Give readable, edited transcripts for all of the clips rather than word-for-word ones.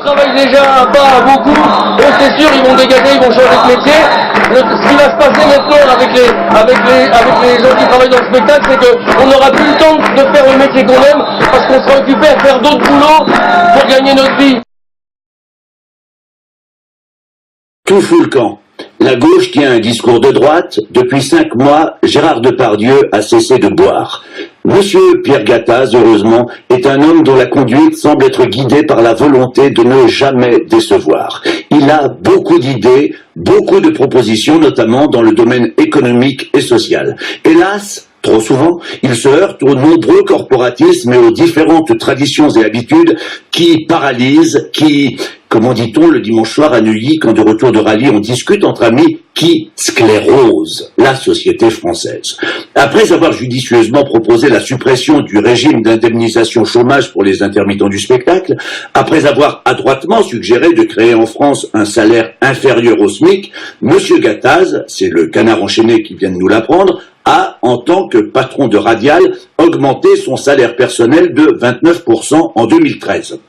travaillent déjà pas beaucoup, eux c'est sûr, ils vont dégager, ils vont changer de métier. Ce qui va se passer maintenant avec les gens qui travaillent dans le spectacle, c'est qu'on n'aura plus le temps de faire le métier qu'on aime, parce qu'on sera occupé à faire d'autres boulots pour gagner notre vie. Tout fout le camp. La gauche tient un discours de droite. Depuis 5 mois, Gérard Depardieu a cessé de boire. Monsieur Pierre Gattaz, heureusement, est un homme dont la conduite semble être guidée par la volonté de ne jamais décevoir. Il a beaucoup d'idées, beaucoup de propositions, notamment dans le domaine économique et social. Hélas, trop souvent, il se heurte aux nombreux corporatismes et aux différentes traditions et habitudes qui paralysent, comment dit-on le dimanche soir à Neuilly, quand de retour de rallye on discute entre amis, qui sclérose la société française. Après avoir judicieusement proposé la suppression du régime d'indemnisation chômage pour les intermittents du spectacle, après avoir adroitement suggéré de créer en France un salaire inférieur au SMIC, Monsieur Gattaz, c'est le Canard enchaîné qui vient de nous l'apprendre, a, en tant que patron de Radial, augmenté son salaire personnel de 29% en 2013.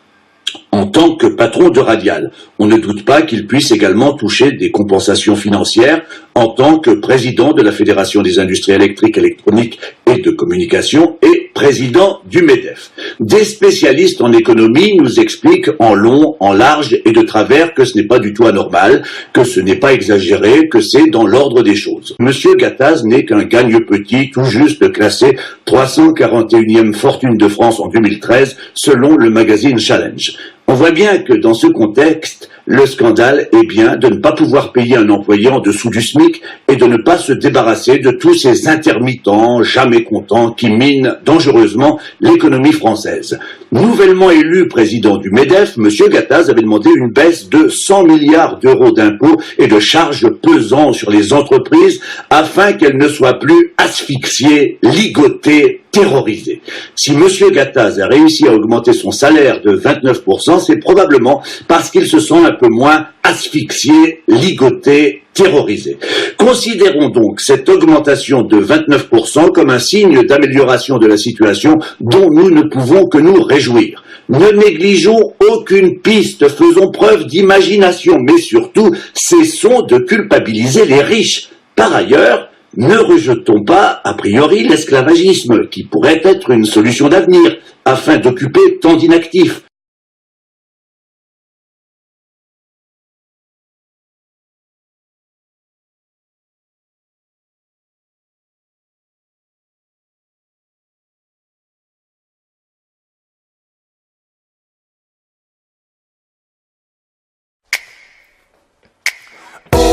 En tant que patron de Radial, on ne doute pas qu'il puisse également toucher des compensations financières en tant que président de la Fédération des industries électriques, électroniques et de communication et président du MEDEF. Des spécialistes en économie nous expliquent en long, en large et de travers que ce n'est pas du tout anormal, que ce n'est pas exagéré, que c'est dans l'ordre des choses. Monsieur Gattaz n'est qu'un gagne-petit tout juste classé 341e fortune de France en 2013 selon le magazine Challenge. On voit bien que dans ce contexte, le scandale est bien de ne pas pouvoir payer un employé en dessous du SMIC et de ne pas se débarrasser de tous ces intermittents jamais contents qui minent dangereusement l'économie française. Nouvellement élu président du MEDEF, M. Gattaz avait demandé une baisse de 100 milliards d'euros d'impôts et de charges pesant sur les entreprises afin qu'elles ne soient plus asphyxiées, ligotées, terrorisées. Si M. Gattaz a réussi à augmenter son salaire de 29%, c'est probablement parce qu'il se sent un peu moins asphyxié, ligoté, terrorisé. Considérons donc cette augmentation de 29% comme un signe d'amélioration de la situation dont nous ne pouvons que nous réjouir. Ne négligeons aucune piste, faisons preuve d'imagination, mais surtout, cessons de culpabiliser les riches. Par ailleurs, ne rejetons pas, a priori, l'esclavagisme, qui pourrait être une solution d'avenir, afin d'occuper tant d'inactifs.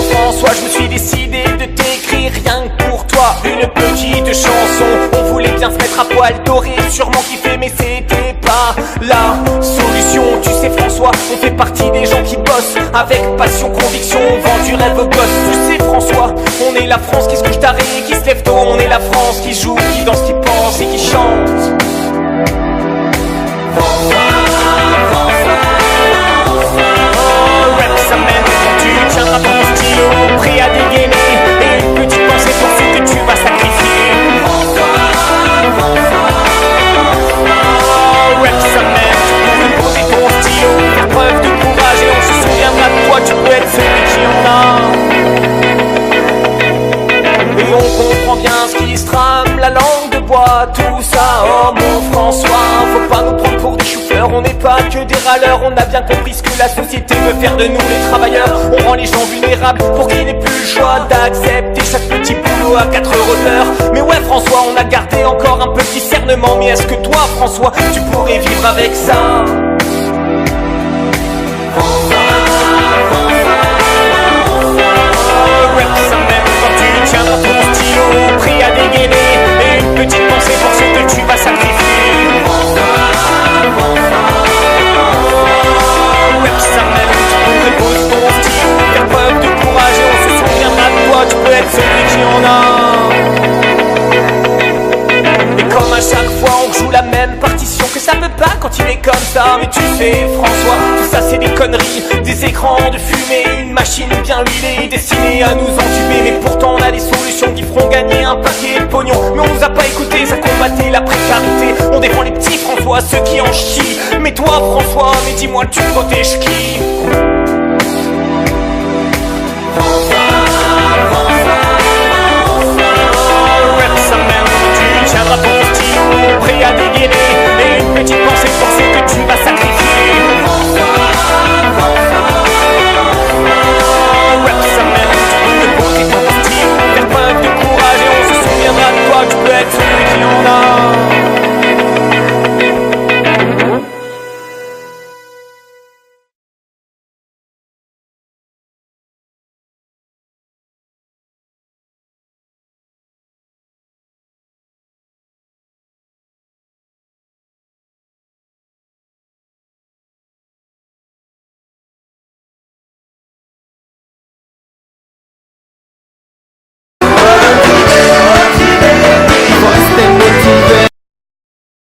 François, je me suis décidé de t'écrire rien que pour toi une petite chanson. On voulait bien se mettre à poil, t'aurais sûrement kiffé, mais c'était pas la solution. Tu sais François, on fait partie des gens qui bossent avec passion, conviction, on vend du rêve aux gosses. Tu sais François, on est la France qui se couche tard et qui se lève tôt. On est la France qui joue, qui danse, qui pense et qui chante. Prêt à dégainer et une petite pensée pour ce que tu vas sacrifier. Rap ça mène, tu peux poser ton stylo, faire preuve de courage et on se souviendra de toi, tu peux être celui qui en a. Et on comprend bien ce qui se trame, la langue de bois, tout ça. Oh mon François, faut pas nous prendre pour des chou-fleurs, on n'est pas que des râleurs. On a bien compris ce que la société veut faire de nous les travailleurs. On rend les gens vulnérables pour qu'ils n'aient plus le choix d'accepter chaque petit boulot à 4 € de l'heure. Mais ouais François, on a gardé encore un peu de discernement. Mais est-ce que toi François, tu pourrais vivre avec ça? Rap ça même quand tu tiens dans ton stylo, prêt à dégainer et une petite pensée pour ce que tu vas sacrifier. Rap ça même, tu pourrais poser ton stylo, faire preuve de courage et on se souviendra de toi, tu peux être celui qui en a. Et comme à chaque fois on joue la même partition, que ça peut pas continuer comme ça. Mais tu sais François, tout ça c'est des conneries, des écrans de fumée, une machine bien huilée destinée à nous entuber. Mais pourtant on a des solutions qui feront gagner un paquet de pognon. Mais on nous a pas écouté, ça combattait la précarité. On défend les petits François, ceux qui en chient. Mais toi François, mais dis-moi tu protèges qui?